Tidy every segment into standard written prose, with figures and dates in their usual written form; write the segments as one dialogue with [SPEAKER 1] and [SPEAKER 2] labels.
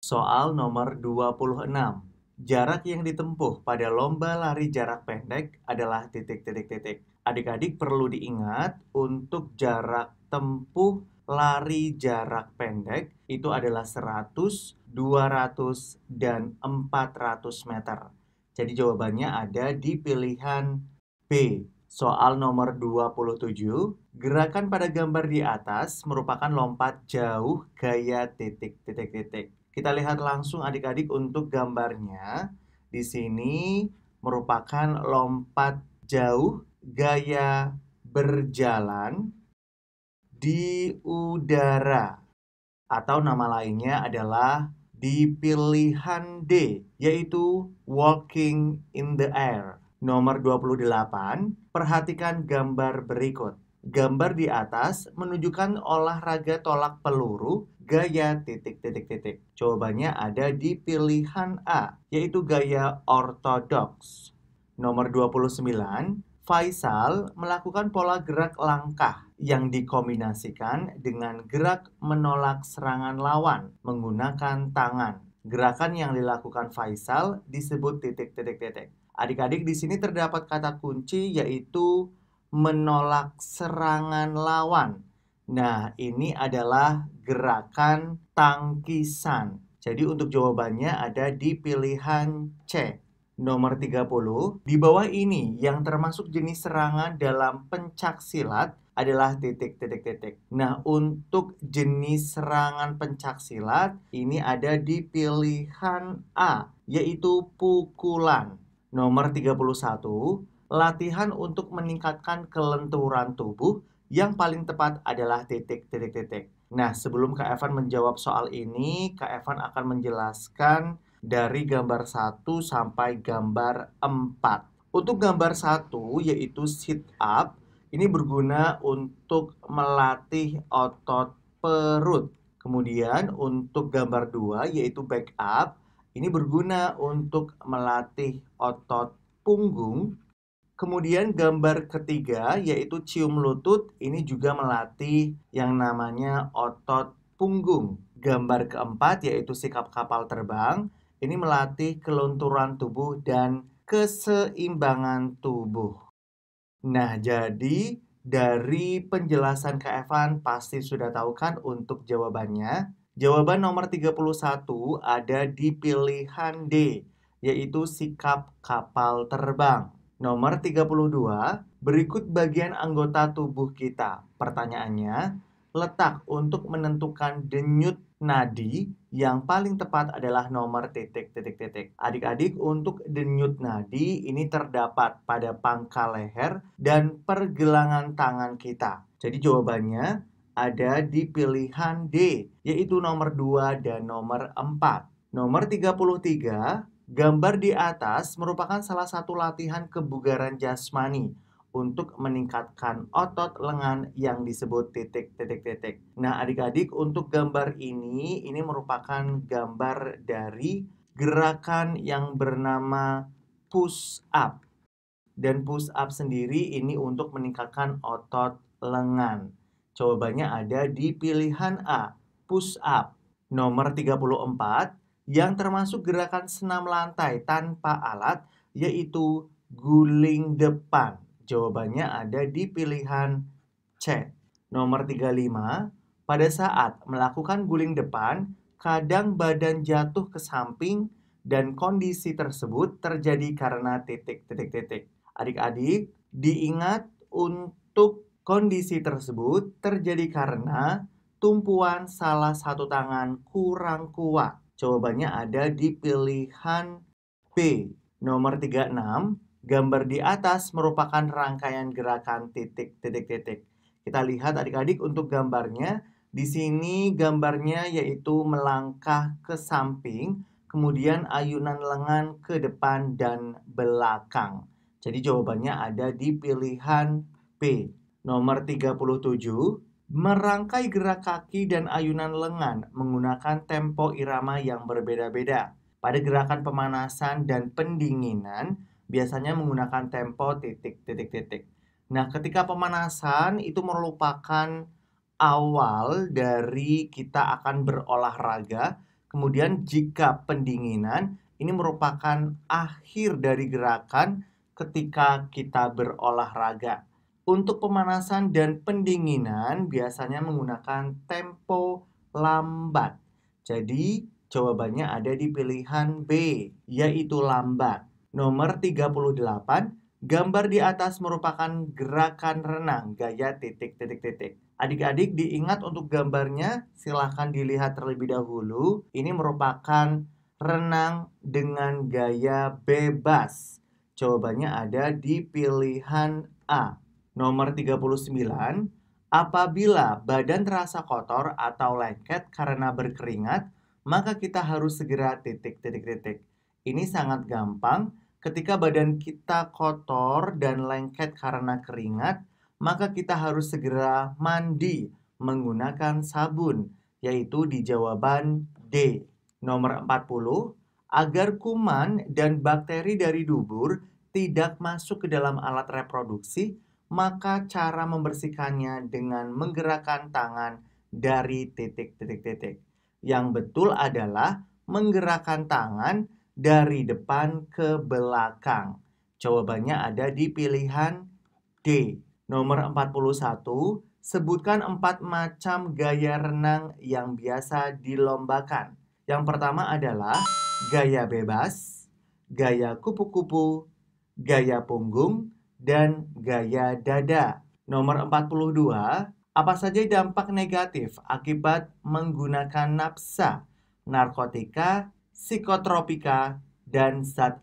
[SPEAKER 1] Soal nomor 26. Jarak yang ditempuh pada lomba lari jarak pendek adalah titik-titik-titik. Adik-adik perlu diingat untuk jarak tempuh lari jarak pendek itu adalah 100, 200, dan 400 meter. Jadi jawabannya ada di pilihan B. Soal nomor 27. Gerakan pada gambar di atas merupakan lompat jauh gaya titik-titik-titik. Kita lihat langsung adik-adik untuk gambarnya. Di sini merupakan lompat jauh gaya berjalan di udara. Atau nama lainnya adalah di pilihan D, yaitu walking in the air. Nomor 28, perhatikan gambar berikut. Gambar di atas menunjukkan olahraga tolak peluru gaya titik-titik-titik. Jawabannya ada di pilihan A, yaitu gaya ortodoks. Nomor 29, Faisal melakukan pola gerak langkah yang dikombinasikan dengan gerak menolak serangan lawan menggunakan tangan. Gerakan yang dilakukan Faisal disebut titik-titik-titik. Adik-adik, di sini terdapat kata kunci yaitu menolak serangan lawan. Nah, ini adalah gerakan tangkisan. Jadi untuk jawabannya ada di pilihan C. Nomor 30, di bawah ini yang termasuk jenis serangan dalam pencak silat adalah titik-titik-titik. Nah, untuk jenis serangan pencak silat ini ada di pilihan A, yaitu pukulan. Nomor 31, latihan untuk meningkatkan kelenturan tubuh yang paling tepat adalah titik-titik-titik. Nah, sebelum Kak Evan menjawab soal ini, Kak Evan akan menjelaskan dari gambar 1 sampai gambar 4. Untuk gambar 1 yaitu sit up, ini berguna untuk melatih otot perut. Kemudian untuk gambar 2 yaitu back up, ini berguna untuk melatih otot punggung. Kemudian gambar ketiga yaitu cium lutut, ini juga melatih yang namanya otot punggung. Gambar keempat yaitu sikap kapal terbang, ini melatih kelunturan tubuh dan keseimbangan tubuh. Nah, jadi dari penjelasan Kak Evan pasti sudah tahu kan untuk jawabannya? Jawaban nomor 31 ada di pilihan D, yaitu sikap kapal terbang. Nomor 32, berikut bagian anggota tubuh kita. Pertanyaannya, letak untuk menentukan denyut nadi yang paling tepat adalah nomor titik-titik-titik. Adik-adik, untuk denyut nadi ini terdapat pada pangkal leher dan pergelangan tangan kita. Jadi jawabannya ada di pilihan D, yaitu nomor 2 dan nomor 4. Nomor 33, gambar di atas merupakan salah satu latihan kebugaran jasmani untuk meningkatkan otot lengan yang disebut titik-titik-titik. Nah, adik-adik, untuk gambar ini merupakan gambar dari gerakan yang bernama push up. Dan push up sendiri ini untuk meningkatkan otot lengan. Jawabannya ada di pilihan A, push up. Nomor 34, yang termasuk gerakan senam lantai tanpa alat, yaitu guling depan. Jawabannya ada di pilihan C. Nomor 35, pada saat melakukan guling depan, kadang badan jatuh ke samping dan kondisi tersebut terjadi karena titik-titik-titik. Adik-adik, diingat untuk kondisi tersebut terjadi karena tumpuan salah satu tangan kurang kuat. Jawabannya ada di pilihan B. Nomor 36, gambar di atas merupakan rangkaian gerakan titik-titik-titik. Kita lihat adik-adik untuk gambarnya. Di sini gambarnya yaitu melangkah ke samping, kemudian ayunan lengan ke depan dan belakang. Jadi jawabannya ada di pilihan B. Nomor 37, merangkai gerak kaki dan ayunan lengan menggunakan tempo irama yang berbeda-beda. Pada gerakan pemanasan dan pendinginan, biasanya menggunakan tempo titik-titik-titik. Nah, ketika pemanasan itu merupakan awal dari kita akan berolahraga. Kemudian jika pendinginan ini merupakan akhir dari gerakan ketika kita berolahraga. Untuk pemanasan dan pendinginan biasanya menggunakan tempo lambat. Jadi jawabannya ada di pilihan B, yaitu lambat. Nomor 38, gambar di atas merupakan gerakan renang gaya titik titik titik. Adik-adik diingat untuk gambarnya, silahkan dilihat terlebih dahulu. Ini merupakan renang dengan gaya bebas. Jawabannya ada di pilihan A. Nomor 39, apabila badan terasa kotor atau lengket karena berkeringat, maka kita harus segera titik titik titik. Ini sangat gampang. Ketika badan kita kotor dan lengket karena keringat, maka kita harus segera mandi menggunakan sabun, yaitu di jawaban D. Nomor 40, agar kuman dan bakteri dari dubur tidak masuk ke dalam alat reproduksi, maka cara membersihkannya dengan menggerakkan tangan dari titik titik titik. Yang betul adalah menggerakkan tangan dari depan ke belakang. Jawabannya ada di pilihan D. Nomor 41, sebutkan 4 macam gaya renang yang biasa dilombakan. Yang pertama adalah gaya bebas, gaya kupu-kupu, gaya punggung, dan gaya dada. Nomor 42, apa saja dampak negatif akibat menggunakan nafsa, narkotika, psikotropika, dan zat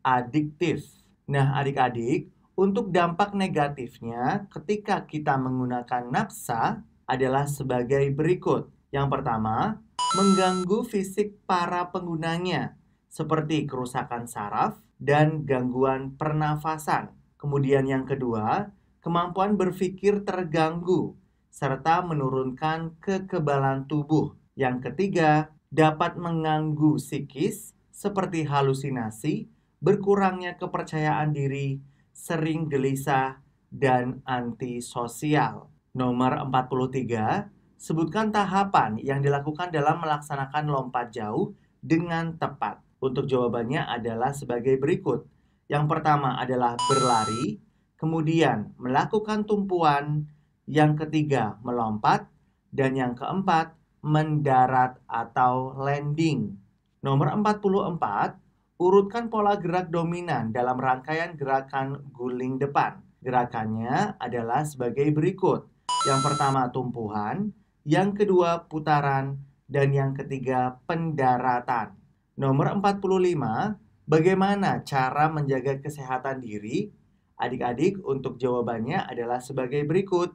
[SPEAKER 1] adiktif. Nah, adik-adik, untuk dampak negatifnya ketika kita menggunakan nafsa adalah sebagai berikut. Yang pertama, mengganggu fisik para penggunanya, seperti kerusakan saraf dan gangguan pernafasan. Kemudian yang kedua, kemampuan berpikir terganggu, serta menurunkan kekebalan tubuh. Yang ketiga, dapat mengganggu psikis, seperti halusinasi, berkurangnya kepercayaan diri, sering gelisah, dan antisosial. Nomor 43, sebutkan tahapan yang dilakukan dalam melaksanakan lompat jauh dengan tepat. Untuk jawabannya adalah sebagai berikut. Yang pertama adalah berlari, kemudian melakukan tumpuan, yang ketiga melompat, dan yang keempat mendarat atau landing. Nomor 44, urutkan pola gerak dominan dalam rangkaian gerakan guling depan. Gerakannya adalah sebagai berikut. Yang pertama tumpuhan, yang kedua putaran, dan yang ketiga pendaratan. Nomor 45, bagaimana cara menjaga kesehatan diri? Adik-adik, untuk jawabannya adalah sebagai berikut.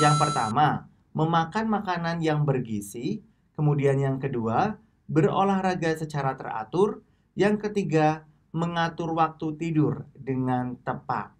[SPEAKER 1] Yang pertama, memakan makanan yang bergizi. Kemudian yang kedua, berolahraga secara teratur. Yang ketiga, mengatur waktu tidur dengan tepat.